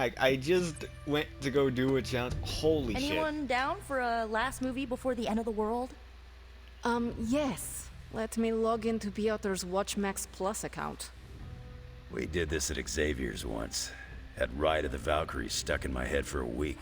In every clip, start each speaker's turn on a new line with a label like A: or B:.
A: I just went to go do a challenge. Holy shit.
B: Anyone down for a last movie before the end of the world?
C: Yes. Let me log into Piotr's WatchMax Plus account.
D: We did this at Xavier's once. Had Ride of the Valkyries stuck in my head for a week.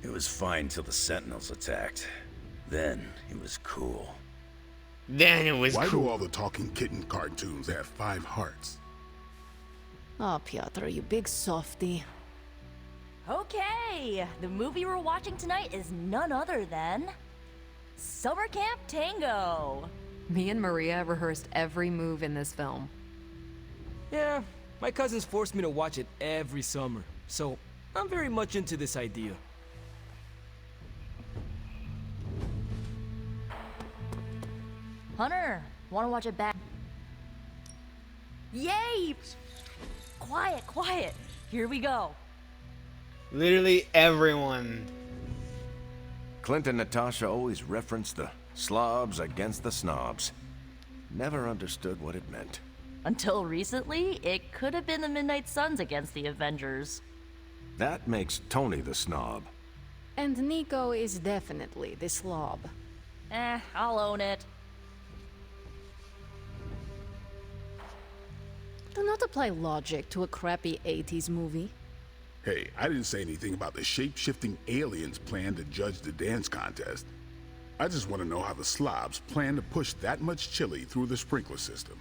D: It was fine till the Sentinels attacked. Then it was cool.
A: Then it was
E: Why
A: cool.
E: do all the talking kitten cartoons have 5 hearts?
C: Oh, Piotr, you big softy.
B: Okay, the movie we're watching tonight is none other than Summer Camp Tango.
F: Me and Maria rehearsed every move in this film.
G: Yeah, my cousins forced me to watch it every summer, so I'm very much into this idea.
B: Hunter, wanna watch it back? Yay! Quiet, quiet. Here we go.
A: Literally everyone.
H: Clint and Natasha always referenced the slobs against the snobs. Never understood what it meant.
B: Until recently, it could have been the Midnight Suns against the Avengers.
H: That makes Tony the snob.
C: And Nico is definitely the slob.
B: I'll own it.
C: Do not apply logic to a crappy 80s movie.
E: Hey, I didn't say anything about the shape-shifting aliens' plan to judge the dance contest. I just want to know how the slobs plan to push that much chili through the sprinkler system.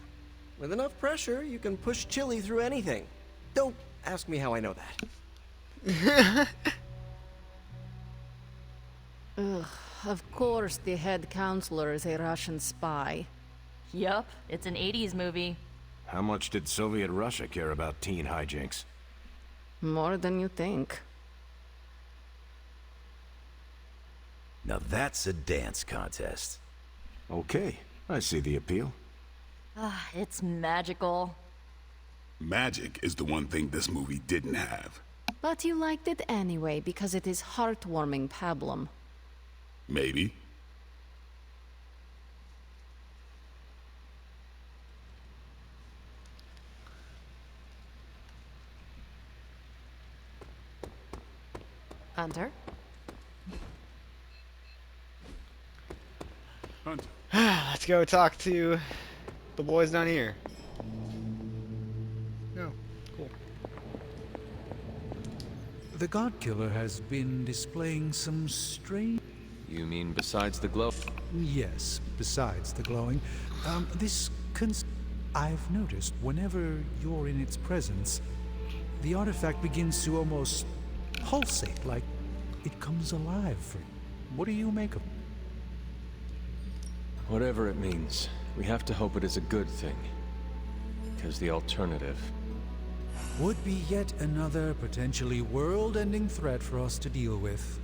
I: With enough pressure, you can push chili through anything. Don't ask me how I know that.
C: Ugh, of course the head counselor is a Russian spy.
B: Yup, it's an 80s movie.
H: How much did Soviet Russia care about teen hijinks?
C: More than you think.
D: Now that's a dance contest.
H: Okay, I see the appeal.
B: It's magical.
E: Magic is the one thing this movie didn't have.
C: But you liked it anyway because it is heartwarming pablum.
E: Maybe.
F: Hunter?
E: Hunter.
A: Let's go talk to the boys down here. No, cool.
J: The God Killer has been displaying some strange...
K: You mean besides the glow?
J: Yes, besides the glowing. I've noticed whenever you're in its presence, the artifact begins to almost pulsate, like it comes alive for you. What do you make of it?
K: Whatever it means, we have to hope it is a good thing. Because the alternative...
J: Would be yet another potentially world-ending threat for us to deal with.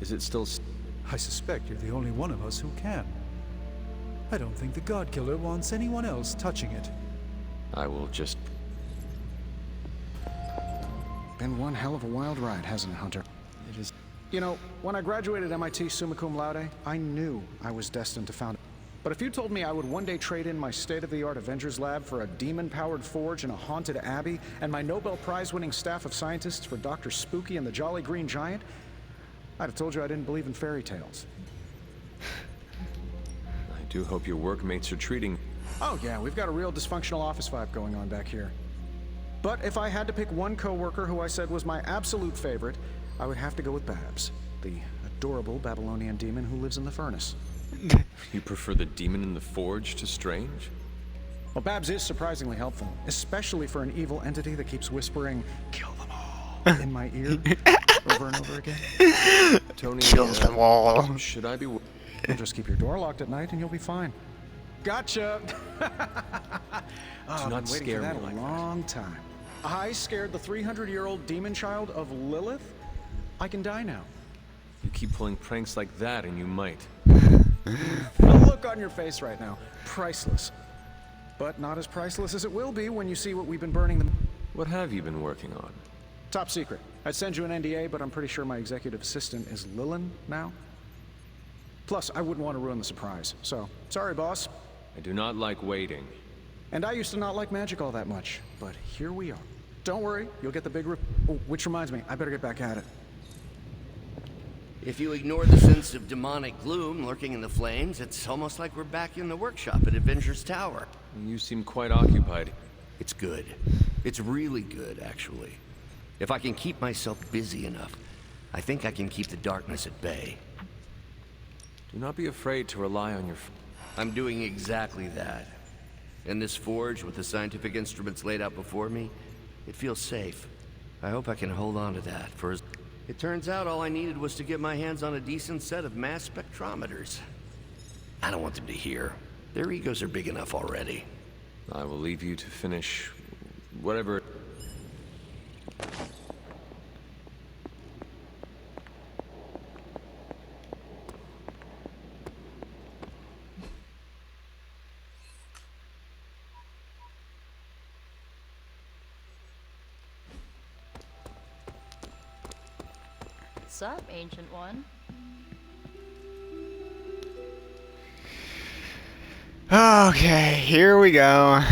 K: Is it still...
J: I suspect you're the only one of us who can. I don't think the God Killer wants anyone else touching it.
K: I will just...
L: Been one hell of a wild ride, hasn't it, Hunter?
K: It is...
L: You know, when I graduated MIT summa cum laude, I knew I was destined to found it. But if you told me I would one day trade in my state-of-the-art Avengers lab for a demon-powered forge in a haunted abbey, and my Nobel Prize-winning staff of scientists for Dr. Spooky and the Jolly Green Giant, I'd have told you I didn't believe in fairy tales.
K: I do hope your workmates are treating...
L: Oh yeah, we've got a real dysfunctional office vibe going on back here. But if I had to pick one coworker who I said was my absolute favorite, I would have to go with Babs, the adorable Babylonian demon who lives in the furnace.
K: You prefer the demon in the forge to Strange?
L: Well, Babs is surprisingly helpful, especially for an evil entity that keeps whispering, "Kill them all," in my ear over and over again.
K: Tony,
A: Kill them all.
K: Should I be...
L: You'll just keep your door locked at night and you'll be fine. Gotcha!
K: Do not scare me
L: a
K: like that.
L: long time. I scared the 300-year-old demon child of Lilith? I can die now.
K: You keep pulling pranks like that and you might.
L: The look on your face right now, priceless. But not as priceless as it will be when you see what we've been burning them.
K: What have you been working on?
L: Top secret. I'd send you an NDA, but I'm pretty sure my executive assistant is Lillian now. Plus, I wouldn't want to ruin the surprise. So, sorry, boss.
K: I do not like waiting.
L: And I used to not like magic all that much, but here we are. Don't worry, you'll get the big oh, which reminds me, I better get back at it.
I: If you ignore the sense of demonic gloom lurking in the flames, it's almost like we're back in the workshop at Avengers Tower.
K: You seem quite occupied.
I: It's good. It's really good, actually. If I can keep myself busy enough, I think I can keep the darkness at bay.
K: Do not be afraid to rely on your...
I: I'm doing exactly that. In this forge, with the scientific instruments laid out before me, it feels safe. I hope I can hold on to that for as... It turns out all I needed was to get my hands on a decent set of mass spectrometers. I don't want them to hear. Their egos are big enough already.
K: I will leave you to finish... whatever...
B: What's up, Ancient One?
A: Okay, here we go.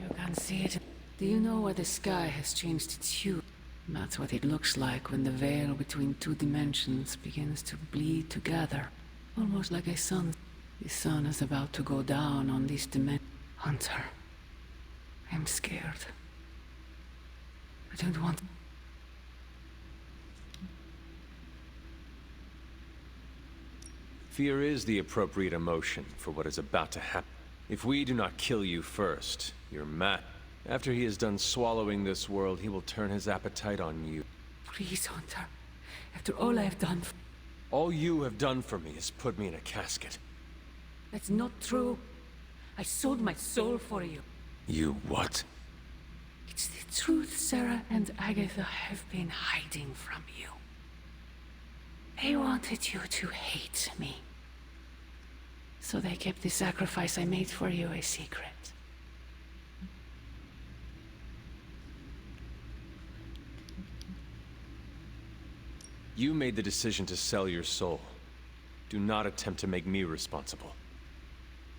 C: You can see it. Do you know why the sky has changed its hue? That's what it looks like when the veil between two dimensions begins to bleed together. Almost like a sun. The sun is about to go down on this dimension. Hunter, I'm scared. I don't want...
K: Fear is the appropriate emotion for what is about to happen. If we do not kill you first, you're mad. After he is done swallowing this world, he will turn his appetite on you.
C: Please, Hunter. After all I've done...
K: All you have done for me is put me in a casket.
C: That's not true. I sold my soul for you.
K: You what?
C: It's the truth Sarah and Agatha have been hiding from you. They wanted you to hate me. So they kept the sacrifice I made for you a secret.
K: You made the decision to sell your soul. Do not attempt to make me responsible.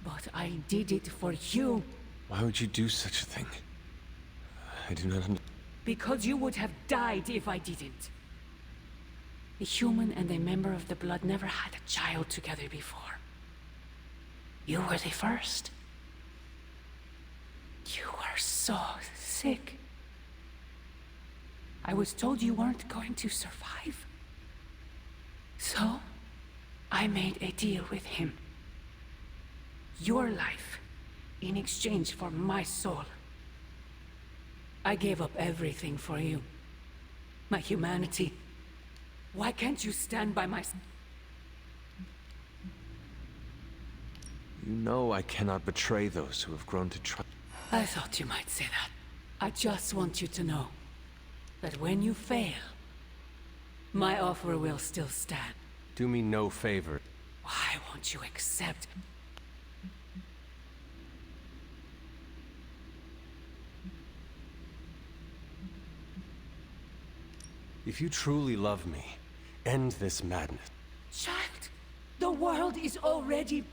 C: But I did it for you.
K: Why would you do such a thing? I do not understand.
C: Because you would have died if I didn't. A human and a member of the Blood never had a child together before. You were the first. You were so sick. I was told you weren't going to survive. So, I made a deal with him. Your life, in exchange for my soul. I gave up everything for you. My humanity. Why can't you stand by my...
K: You know I cannot betray those who have grown to trust.
C: I thought you might say that. I just want you to know that when you fail, my offer will still stand.
K: Do me no favor.
C: Why won't you accept?
K: If you truly love me, end this madness.
C: Child, the world is already...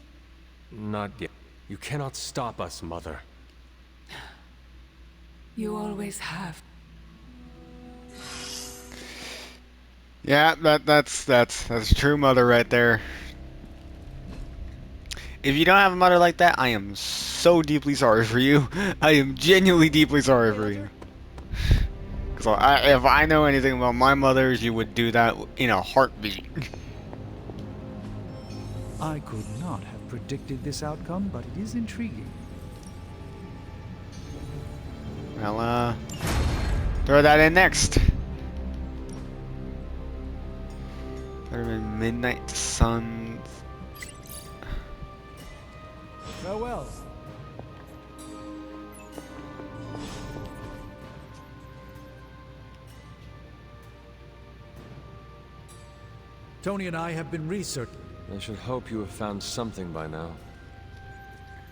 K: Not yet. You cannot stop us, Mother.
C: You always have.
A: Yeah, that's true mother right there. If you don't have a mother like that, I am so deeply sorry for you. I am genuinely deeply sorry for you. Because if I know anything about my mothers, you would do that in a heartbeat.
J: I could not have predicted this outcome, but it is intriguing.
A: Well, throw that in next. Midnight Sun.
J: Farewell. Tony and I have been researching.
K: I should hope you have found something by now.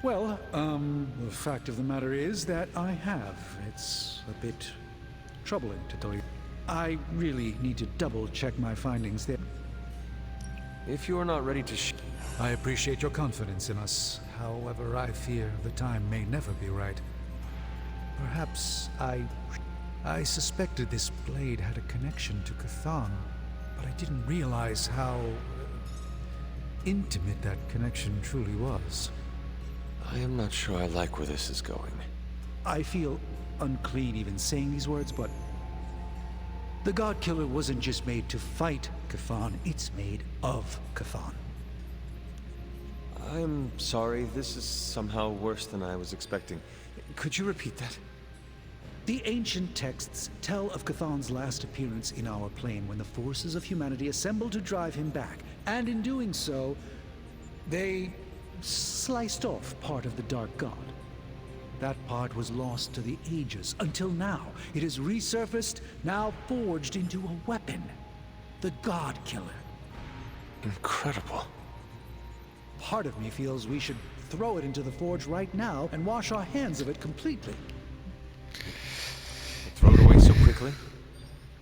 J: Well, the fact of the matter is that I have. It's a bit troubling to tell you. I really need to double-check my findings there.
K: If you are not ready to
J: I appreciate your confidence in us. However, I fear the time may never be right. Perhaps I I suspected this blade had a connection to Cthon, but I didn't realize how intimate that connection truly was.
K: I am not sure I like where this is going.
J: I feel unclean even saying these words, but the God Killer wasn't just made to fight Cthon, it's made of Cthon.
K: I'm sorry, this is somehow worse than I was expecting. Could you repeat that?
J: The ancient texts tell of Cthon's last appearance in our plane when the forces of humanity assembled to drive him back, and in doing so, they sliced off part of the Dark God. That part was lost to the ages, until now. It has resurfaced, now forged into a weapon. The God Killer.
K: Incredible.
J: Part of me feels we should throw it into the forge right now and wash our hands of it completely.
K: Throw it away so quickly?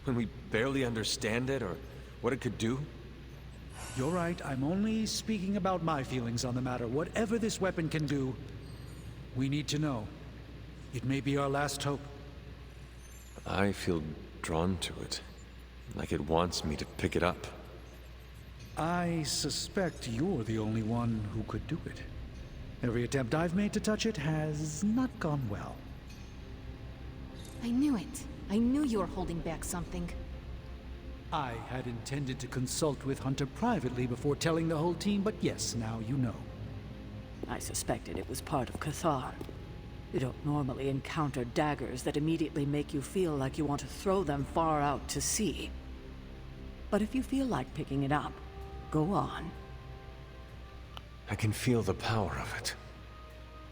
K: When we barely understand it or what it could do?
J: You're right, I'm only speaking about my feelings on the matter. Whatever this weapon can do, we need to know. It may be our last hope.
K: I feel drawn to it. Like it wants me to pick it up.
J: I suspect you're the only one who could do it. Every attempt I've made to touch it has not gone well.
M: I knew it. I knew you were holding back something.
J: I had intended to consult with Hunter privately before telling the whole team, but yes, now you know.
C: I suspected it was part of Cathar. You don't normally encounter daggers that immediately make you feel like you want to throw them far out to sea. But if you feel like picking it up, go on.
K: I can feel the power of it.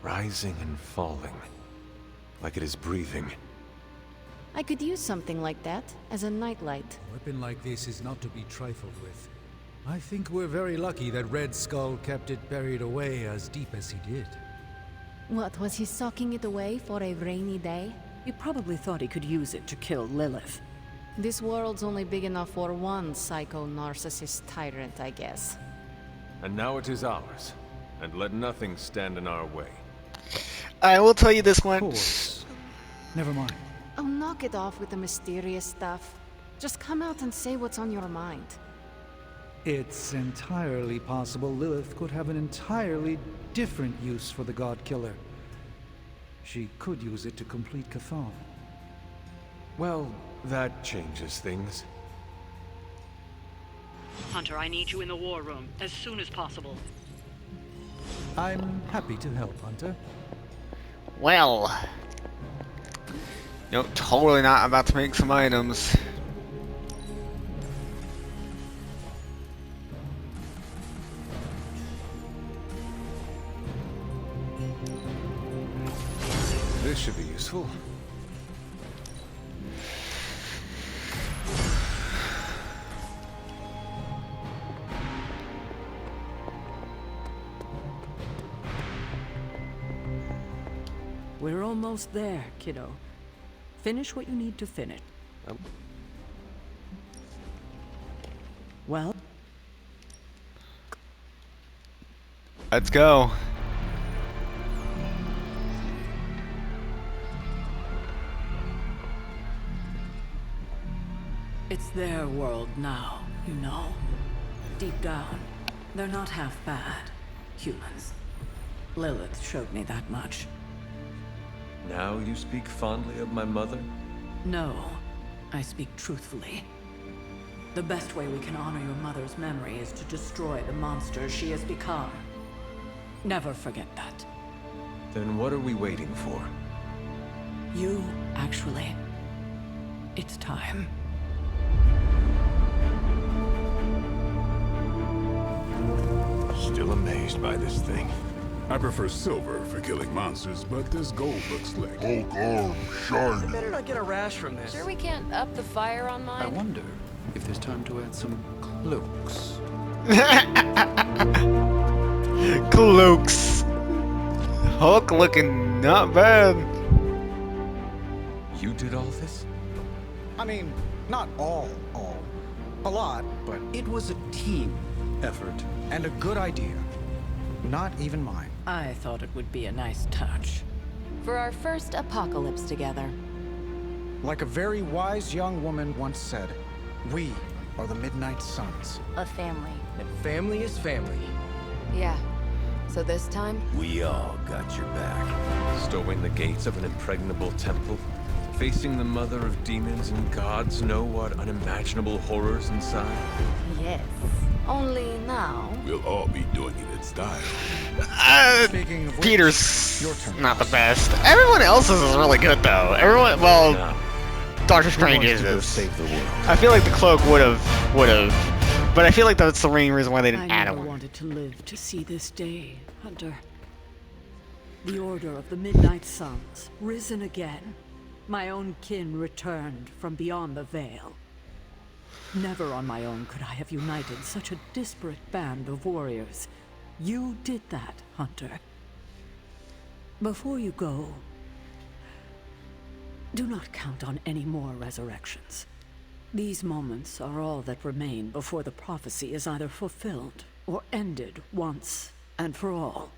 K: Rising and falling. Like it is breathing.
M: I could use something like that as a nightlight.
J: A weapon like this is not to be trifled with. I think we're very lucky that Red Skull kept it buried away as deep as he did.
M: What, was he socking it away for a rainy day?
C: He probably thought he could use it to kill Lilith.
M: This world's only big enough for one psycho-narcissist tyrant, I guess.
K: And now it is ours. And let nothing stand in our way.
A: I will tell you this one.
J: Never mind.
M: Oh, knock it off with the mysterious stuff. Just come out and say what's on your mind.
J: It's entirely possible Lilith could have an entirely different use for the God Killer. She could use it to complete Cthon.
K: Well, that changes things.
N: Hunter, I need you in the war room as soon as possible.
J: I'm happy to help, Hunter.
A: Well. Nope, totally not about to make some items.
K: This should be useful.
C: We're almost there, kiddo. Finish what you need to finish. Well?
A: Let's go.
C: It's their world now, you know. Deep down, they're not half bad. Humans. Lilith showed me that much.
K: Now you speak fondly of my mother?
C: No, I speak truthfully. The best way we can honor your mother's memory is to destroy the monster she has become. Never forget that.
K: Then what are we waiting for?
C: You, actually. It's time.
E: Still amazed by this thing. I prefer silver for killing monsters, but this gold looks slick. Hulk arm, shiny.
G: Better not get a rash from this.
F: Sure we can't up the fire on
O: I
F: mine?
O: wonder if there's time to add some cloaks.
A: Cloaks. Hulk looking not bad.
K: You did all this?
L: I mean, not all. A lot, but it was a team effort and a good idea. Not even mine.
C: I thought it would be a nice touch.
M: For our first apocalypse together.
L: Like a very wise young woman once said, we are the Midnight Suns.
B: A family.
G: And family is family.
F: Yeah. So this time?
D: We all got your back.
K: Storming the gates of an impregnable temple, facing the mother of demons and gods know what unimaginable horrors inside.
M: Yes. Only now.
E: We'll all be doing it in style.
L: Speaking of which,
A: Peter's
L: your turn.
A: not the best. Everyone else's is really good though. Everyone, well, Doctor Strange is.
D: Save the world.
A: I feel like the cloak would have, but I feel like that's the main reason why they didn't
C: I
A: add
C: never
A: one.
C: wanted to live to see this day, Hunter. The Order of the Midnight Suns, risen again. My own kin returned from beyond the veil. Never on my own could I have united such a disparate band of warriors. You did that, Hunter. Before you go, do not count on any more resurrections. These moments are all that remain before the prophecy is either fulfilled or ended once and for all.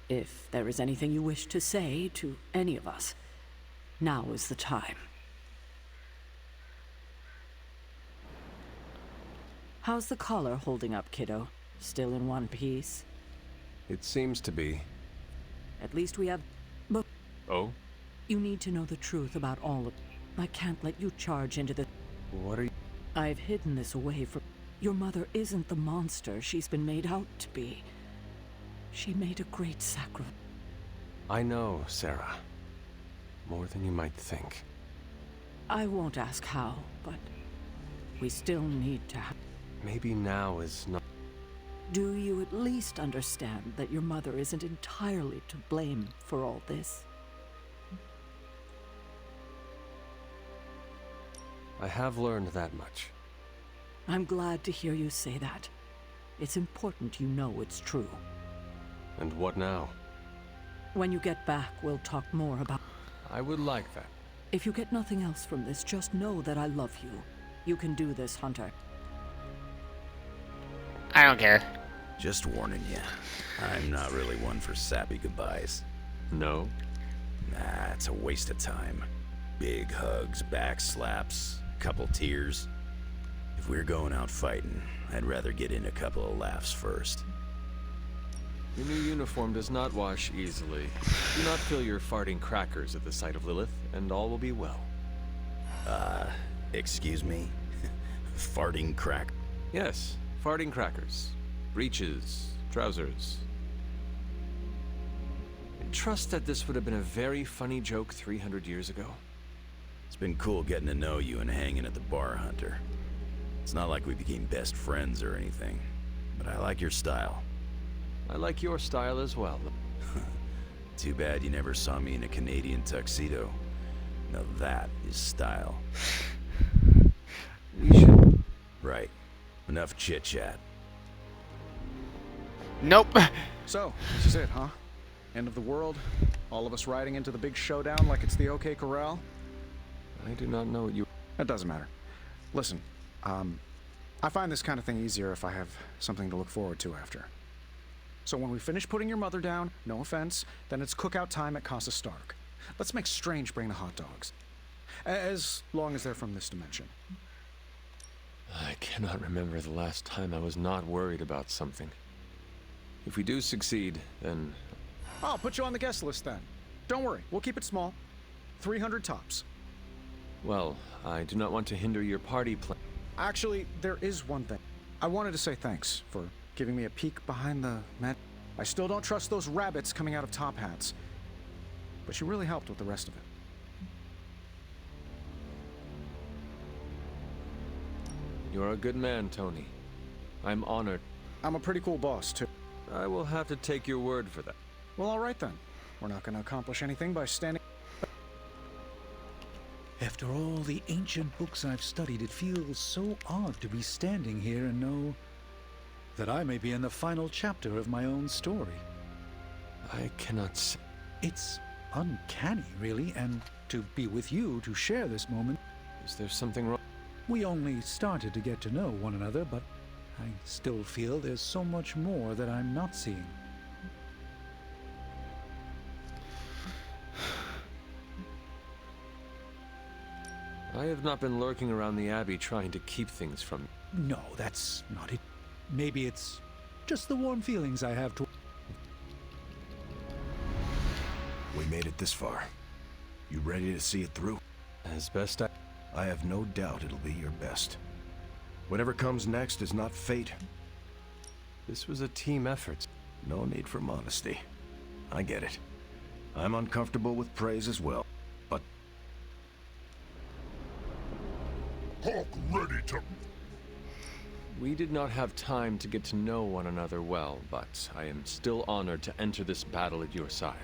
C: If there is anything you wish to say to any of us, now is the time. How's the collar holding up, kiddo? Still in one piece?
K: It seems to be.
C: At least we have... But
K: Oh?
C: you need to know the truth about all of... I can't let you charge into the...
K: What are you...
C: I've hidden this away from... Your mother isn't the monster she's been made out to be. She made a great sacrifice.
K: I know, Sarah. More than you might think.
C: I won't ask how, but we still need to have...
K: Maybe now is not...
C: Do you at least understand that your mother isn't entirely to blame for all this?
K: I have learned that much.
C: I'm glad to hear you say that. It's important you know it's true.
K: And what now?
C: When you get back, we'll talk more about...
K: I would like that.
C: If you get nothing else from this, just know that I love you. You can do this, Hunter.
A: I don't care.
D: Just warning you, I'm not really one for sappy goodbyes.
K: No?
D: Nah, it's a waste of time. Big hugs, back slaps, couple tears. If we're going out fighting, I'd rather get in a couple of laughs first.
K: Your new uniform does not wash easily. Do not fill your farting crackers at the sight of Lilith, and all will be well.
D: Excuse me? Farting crack?
K: Yes, farting crackers. Breeches, trousers. I trust that this would have been a very funny joke 300 years ago.
D: It's been cool getting to know you and hanging at the bar, Hunter. It's not like we became best friends or anything, but I like your style.
K: I like your style as well.
D: Too bad you never saw me in a Canadian tuxedo. Now that is style.
K: We should...
D: Right. Enough chit-chat.
A: Nope.
L: So, this is it, huh? End of the world? All of us riding into the big showdown like it's the OK Corral?
K: I do not know what you...
L: It doesn't matter. Listen, I find this kind of thing easier if I have something to look forward to after. So when we finish putting your mother down, no offense, then it's cookout time at Casa Stark. Let's make Strange bring the hot dogs. As long as they're from this dimension.
K: I cannot remember the last time I was not worried about something. If we do succeed, then...
L: I'll put you on the guest list then. Don't worry, we'll keep it small. 300 tops.
K: Well, I do not want to hinder your party plan.
L: Actually, there is one thing. I wanted to say thanks for giving me a peek behind the mat. I still don't trust those rabbits coming out of top hats. But you really helped with the rest of it.
K: You're a good man, Tony. I'm honored.
L: I'm a pretty cool boss, too.
K: I will have to take your word for that.
L: Well, all right then. We're not going to accomplish anything by standing...
J: After all the ancient books I've studied, it feels so odd to be standing here and know that I may be in the final chapter of my own story.
K: I cannot say...
J: It's uncanny, really, and to be with you to share this moment.
K: Is there something wrong?
J: We only started to get to know one another, but I still feel there's so much more that I'm not seeing.
K: I have not been lurking around the Abbey trying to keep things from you.
J: No, that's not it. Maybe it's just the warm feelings I have toward...
H: We made it this far. You ready to see it through?
K: As best
H: I have no doubt it'll be your best. Whatever comes next is not fate.
K: This was a team effort.
H: No need for modesty. I get it. I'm uncomfortable with praise as well, but...
E: Hawk ready to...
K: We did not have time to get to know one another well, but I am still honored to enter this battle at your side.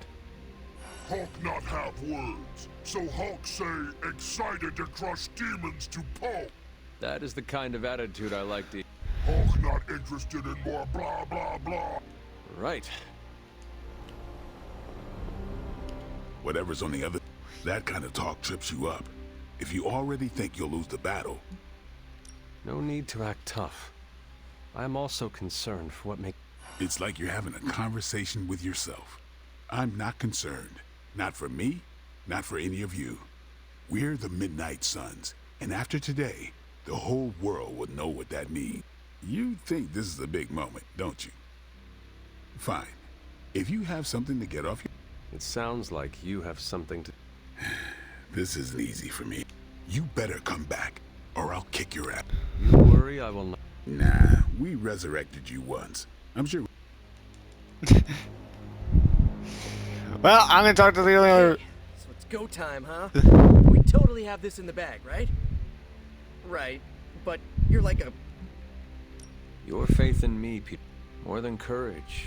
E: Hawk not have words, so Hawk say excited to crush demons to pulp.
K: That is the kind of attitude I like to...
E: Hawk not interested in more blah blah blah.
K: Right.
E: Whatever's on the other... That kind of talk trips you up. If you already think you'll lose the battle...
K: No need to act tough. I am also concerned for what may...
E: It's like you're having a conversation with yourself. I'm not concerned. Not for me, not for any of you. We're the Midnight Suns, and after today, the whole world will know what that means. You think this is a big moment, don't you? Fine. If you have something to get off your...
K: It sounds like you have something to...
E: This isn't easy for me. You better come back, or I'll kick your ass.
K: You worry, I will not...
E: Nah, we resurrected you once. I'm sure...
A: Well, I'm gonna talk to the other...
P: So it's go time, huh? We totally have this in the bag, right? Right, but you're like a...
K: Your faith in me, Peter. More than courage.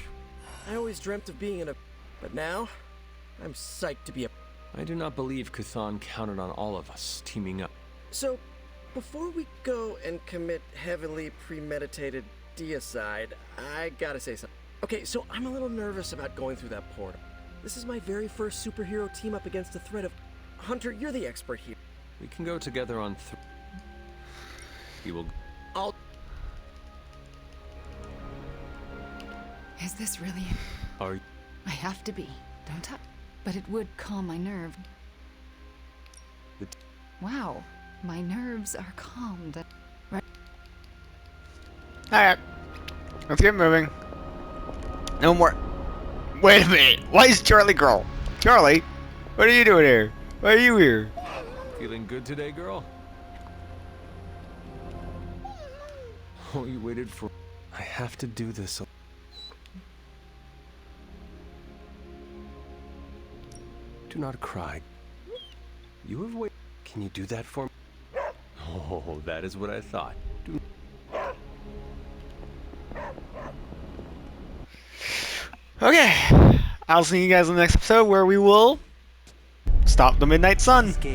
P: I always dreamt of being in a... But now, I'm psyched to be a...
K: I do not believe Cthon counted on all of us teaming up.
P: So, before we go and commit heavily premeditated deicide, I gotta say something. Okay, so I'm a little nervous about going through that portal. This is my very first superhero team up against the threat of... Hunter, you're the expert here.
K: We can go together on You will...
P: I'll...
C: Is this really...
K: Are you...
C: I have to be. Don't touch. But it would calm my nerve. Wow. My nerves are calmed. Right.
A: Alright. Let's get moving. No more... Wait a minute. Why is Charlie girl? Charlie? What are you doing here? Why are you here?
K: Feeling good today, girl? Oh, you waited for... I have to do this. Do not cry. You have waited. Can you do that for me? Oh, that is what I thought. Do...
A: Okay. I'll see you guys in the next episode where we will stop the Midnight Sun.